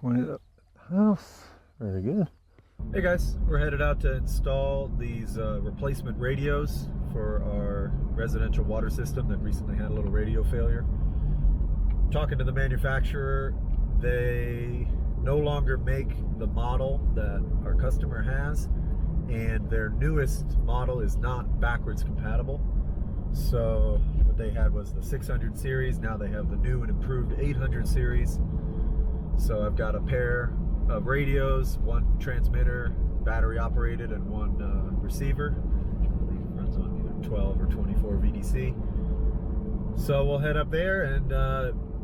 Pointed up at the house. Very good. Hey guys, we're headed out to install these replacement radios for our residential water system that recently had a little radio failure. Talking to the manufacturer, they no longer make the model that our customer has, and their newest model is not backwards compatible. So what they had was the 600 series, now they have the new and improved 800 series. So I've got a pair of radios, one transmitter, battery operated, and one receiver, which I believe runs on either 12 or 24 VDC. So we'll head up there, and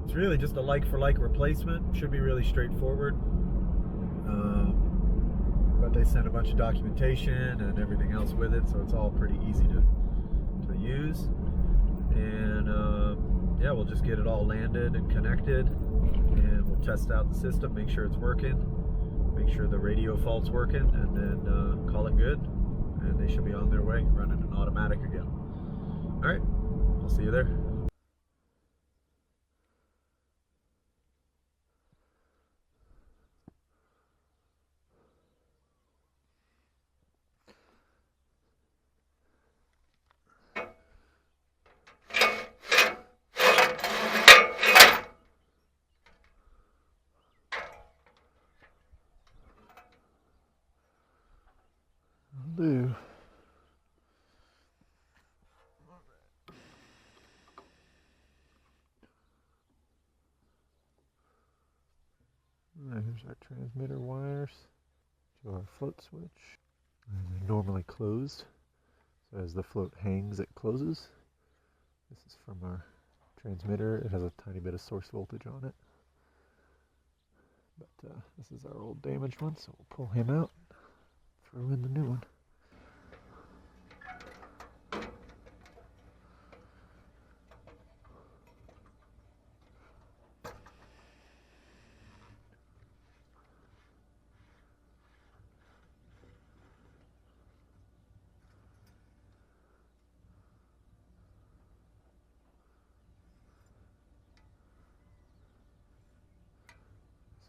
it's really just a like-for-like replacement. Should be really straightforward. But they sent a bunch of documentation and everything else with it, so it's all pretty easy to use. And yeah, we'll just get it all landed and connected, and we'll test out the system, make sure it's working, make sure the radio fault's working, and then call it good, and they should be on their way, running an automatic again. All right, I'll see you there. Do. Here's our transmitter wires to our float switch. And they're normally closed, so as the float hangs, it closes. This is from our transmitter. It has a tiny bit of source voltage on it, but this is our old damaged one, so we'll pull him out, throw in the new one.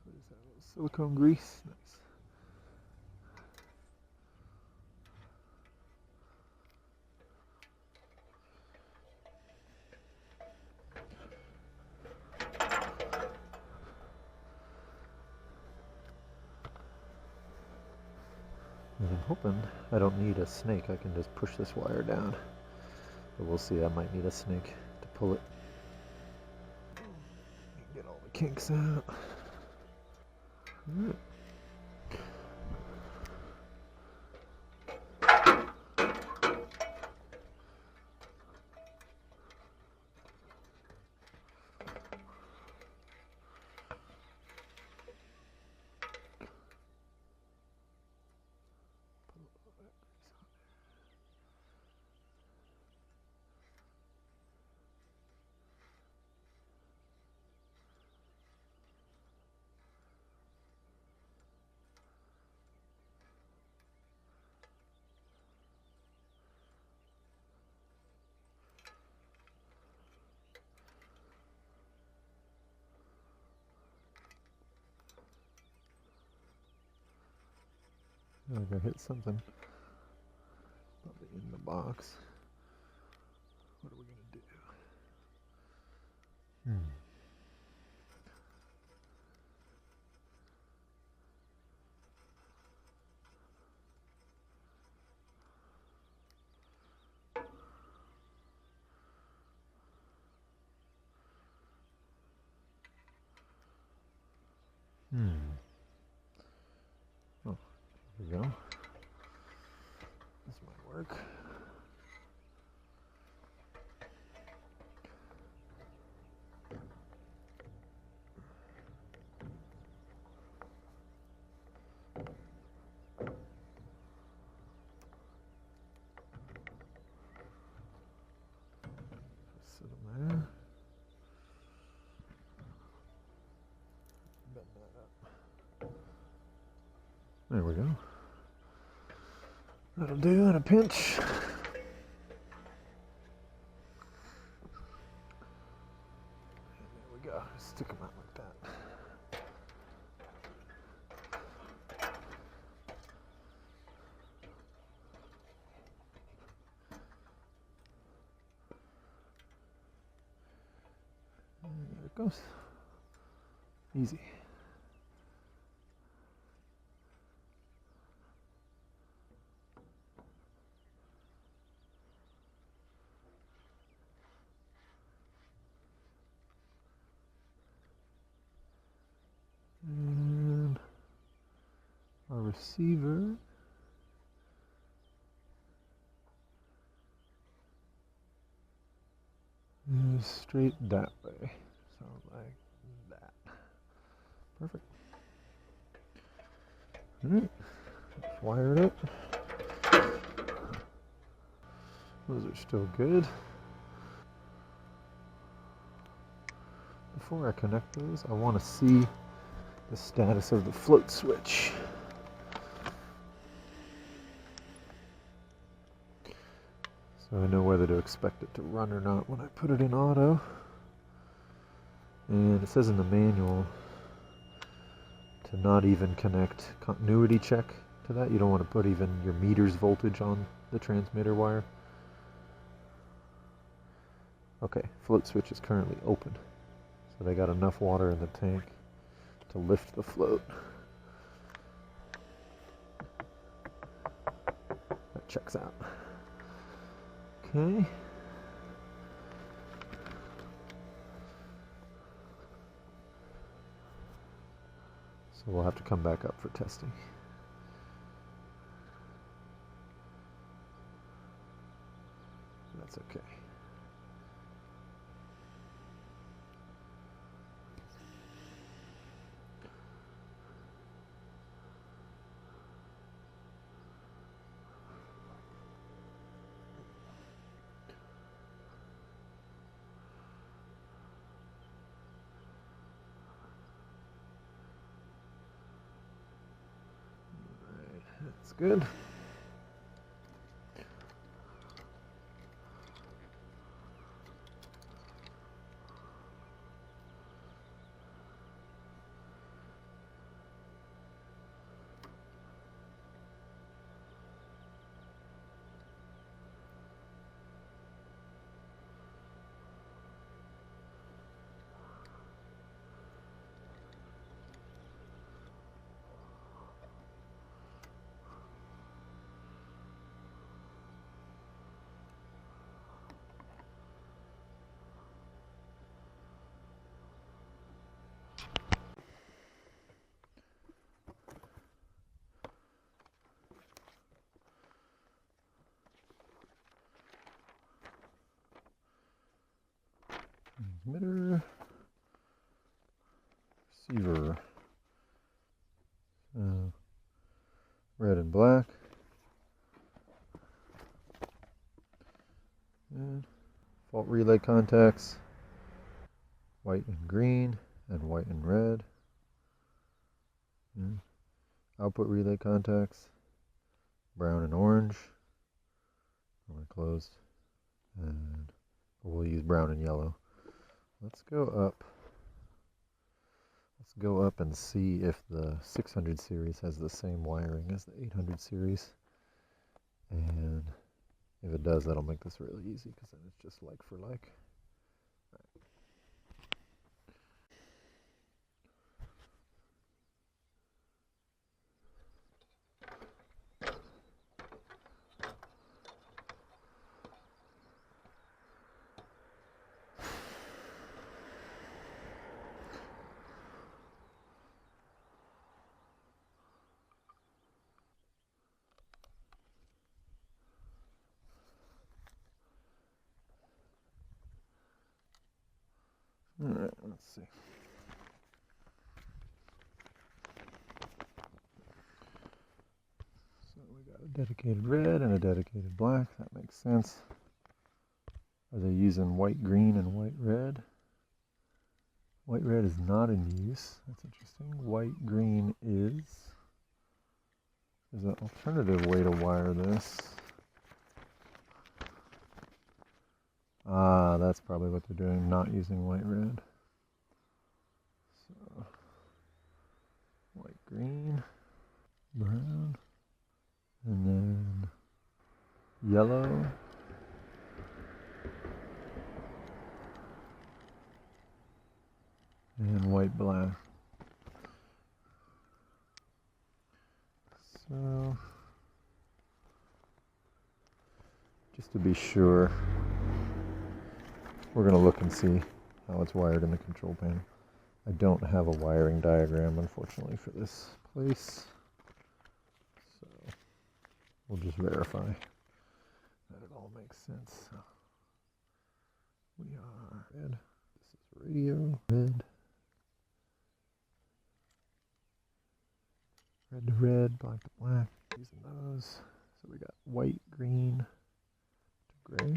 What is that? A little silicone grease. Nice. And I'm hoping I don't need a snake. I can just push this wire down. But we'll see. I might need a snake to pull it. Get all the kinks out. Right. I'm gonna hit something. Probably in the box. What are we gonna do? Oh, here we go. This might work. Sit them there. Bend that up. There we go. That'll do in a pinch. There we go. Stick them out like that. There it goes. Easy. And our receiver is straight that way. So like that. Perfect. Alright, let's wire it up. Those are still good. Before I connect those, I want to see the status of the float switch. So I know whether to expect it to run or not when I put it in auto. And it says in the manual to not even connect continuity check to that. You don't want to put even your meter's voltage on the transmitter wire. Okay, float switch is currently open. So they got enough water in the tank to lift the float. That checks out. Okay. So we'll have to come back up for testing. That's okay. That's good. Transmitter, receiver, red and black, and fault relay contacts, white and green, and white and red, and output relay contacts, brown and orange, closed, and we'll use brown and yellow. Let's go up. Let's go up and see if the 600 series has the same wiring as the 800 series. And if it does, that'll make this really easy because then it's just like for like. Alright, let's see. So we got a dedicated red and a dedicated black. That makes sense. Are they using white, green, and white, red? White, red is not in use. That's interesting. White, green is. There's an alternative way to wire this. Ah, that's probably what they're doing, not using white, red. So, white, green, brown, and then yellow. and white black. So just to be sure, we're going to look and see how it's wired in the control panel. I don't have a wiring diagram, unfortunately, for this place, so we'll just verify that it all makes sense. So we are red. This is radio. Red. Red to red, black to black. Using those. So we got white, green to gray.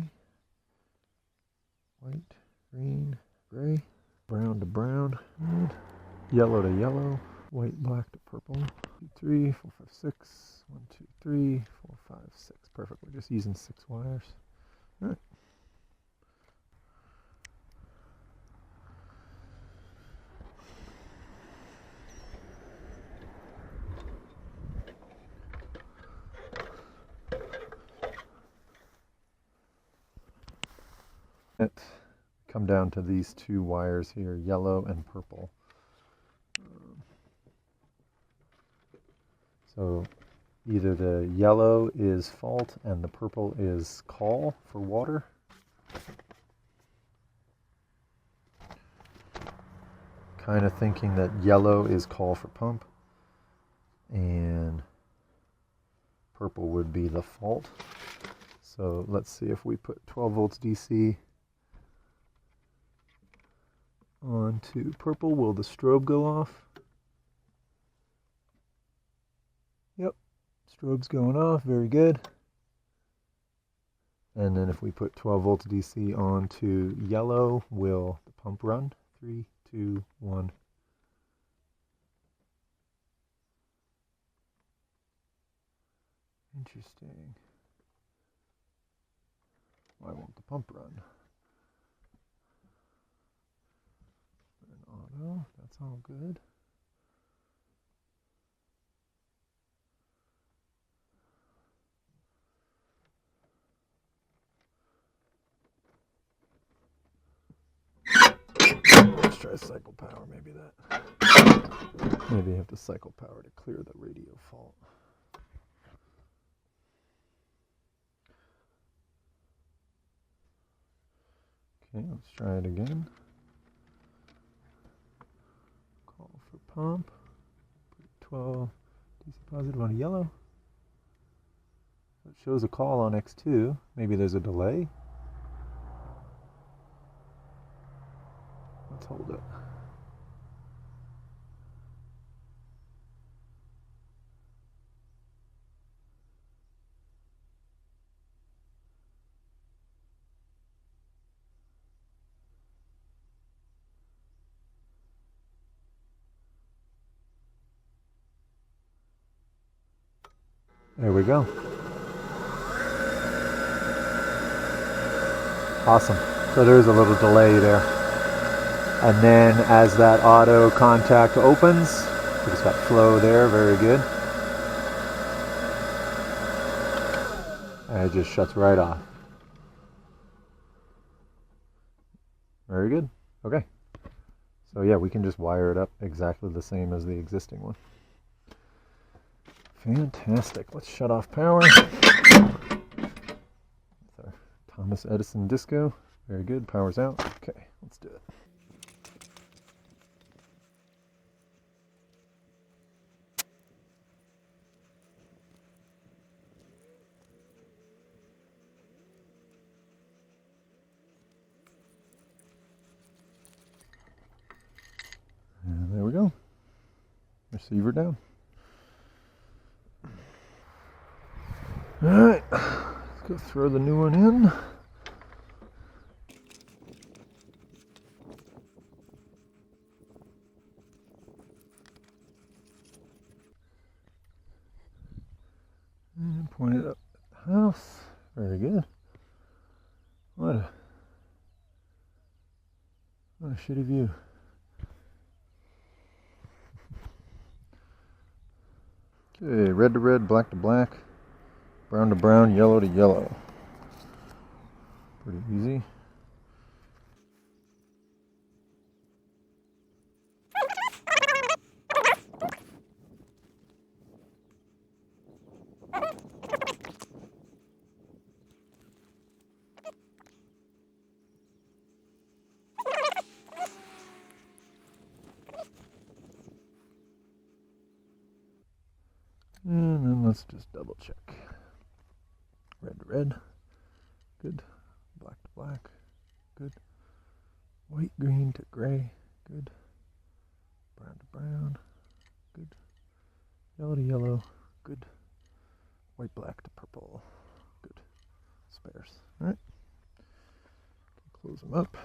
White, green, gray. Brown to brown. Red. Yellow to yellow. White, black to purple. 2, 3, 4, 5, 6. 1, 2, 3, 4, 5, 6. Perfect. We're just using 6 wires. All right. Come down to these 2 wires here, yellow and purple. So either the yellow is fault and the purple is call for water. Kind of thinking that yellow is call for pump and purple would be the fault. So let's see if we put 12 volts DC onto purple. Will the strobe go off? Yep, strobe's going off. Very good. And then if we put 12 volts DC onto yellow, will the pump run? 3, 2, 1. Interesting. Why won't the pump run? Auto, that's all good. Let's try cycle power, maybe that. Maybe you have to cycle power to clear the radio fault. Okay, let's try it again. Call for pump. Put 12 DC positive on a yellow. So it shows a call on X2. Maybe there's a delay. Let's hold it. There we go. Awesome. So there's a little delay there. And then as that auto contact opens, we just got flow there, very good. And it just shuts right off. Very good. Okay. So yeah, we can just wire it up exactly the same as the existing one. Fantastic. Let's shut off power. With our Thomas Edison disco. Very good. Power's out. Okay, let's do it. And there we go. Receiver down. Alright, let's go throw the new one in. And point it up at the house. Very good. What a shitty view. Okay, red to red, black to black. Brown to brown, yellow to yellow. Pretty easy. And then let's just double check. Red to red. Good. Black to black. Good. White, green to gray. Good. Brown to brown. Good. Yellow to yellow. Good. White, black to purple. Good. Spares. Alright. Close them up.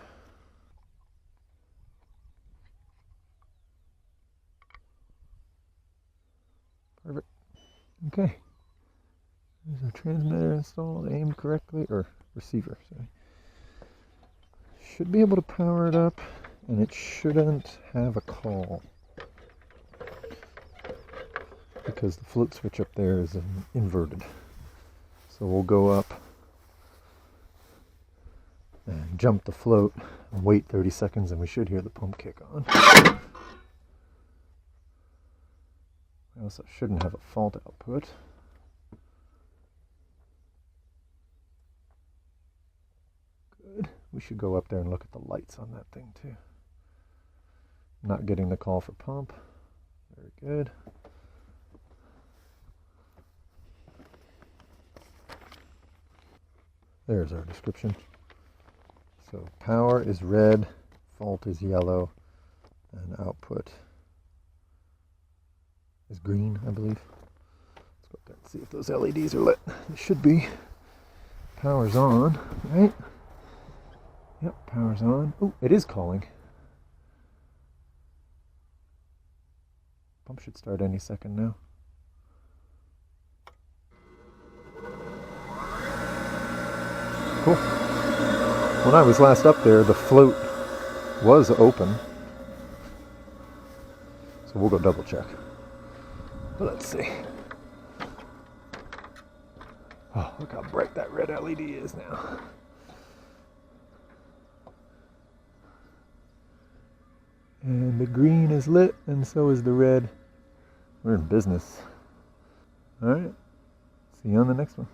Perfect. Okay. There's our transmitter installed, aimed correctly, or receiver, sorry. Should be able to power it up, and it shouldn't have a call. Because the float switch up there is inverted. So we'll go up and jump the float and wait 30 seconds and we should hear the pump kick on. We also shouldn't have a fault output. Good. We should go up there and look at the lights on that thing too. Not getting the call for pump. Very good. There's our description. So power is red, fault is yellow, and output is green, I believe. Let's go up there and see if those LEDs are lit. They should be. Power's on, right? Yep, power's on. Oh, it is calling. Pump should start any second now. Cool. When I was last up there, the float was open. So we'll go double check. But let's see. Oh, look how bright that red LED is now. And the green is lit, and so is the red. We're in business. Alright. See you on the next one.